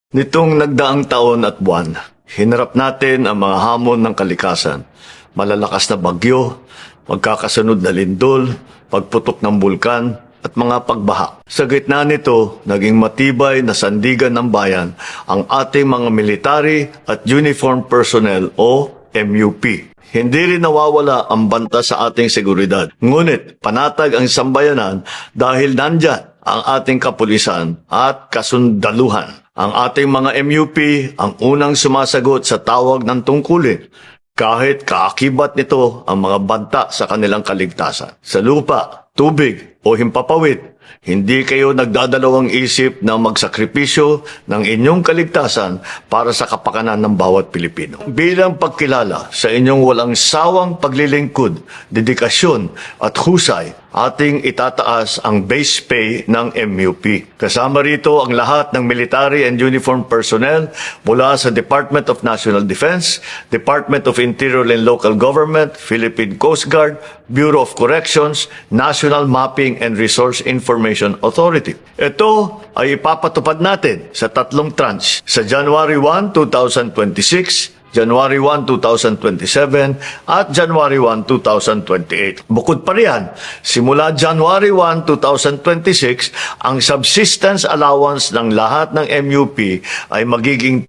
Nitong nagdaang taon at buwan, hinarap natin ang mga hamon ng kalikasan. Malalakas na bagyo, magkakasunod na lindol, pagputok ng bulkan, at mga pagbaha. Sa gitna nito, naging matibay na sandigan ng bayan ang ating mga military at uniform personnel o MUP. Hindi rin nawawala ang banta sa ating seguridad. Ngunit panatag ang sambayanan dahil nandyan ang ating kapulisan at kasundaluhan. Ang ating mga MUP ang unang sumasagot sa tawag ng tungkulin kahit kaakibat nito ang mga banta sa kanilang kaligtasan. Sa lupa, tubig o himpapawid, hindi kayo nagdadalawang isip na magsakripisyo ng inyong kaligtasan para sa kapakanan ng bawat Pilipino. Bilang pagkilala sa inyong walang sawang paglilingkod, dedikasyon at husay, ating itataas ang base pay ng MUP. Kasama rito ang lahat ng military and uniform personnel mula sa Department of National Defense, Department of Interior and Local Government, Philippine Coast Guard, Bureau of Corrections, National Mapping and Resource Information Authority. Ito ay ipapatupad natin sa tatlong tranche sa January 1, 2026, January 1, 2027 at January 1, 2028. Bukod pa riyan, simula January 1, 2026, ang subsistence allowance ng lahat ng MUP ay magiging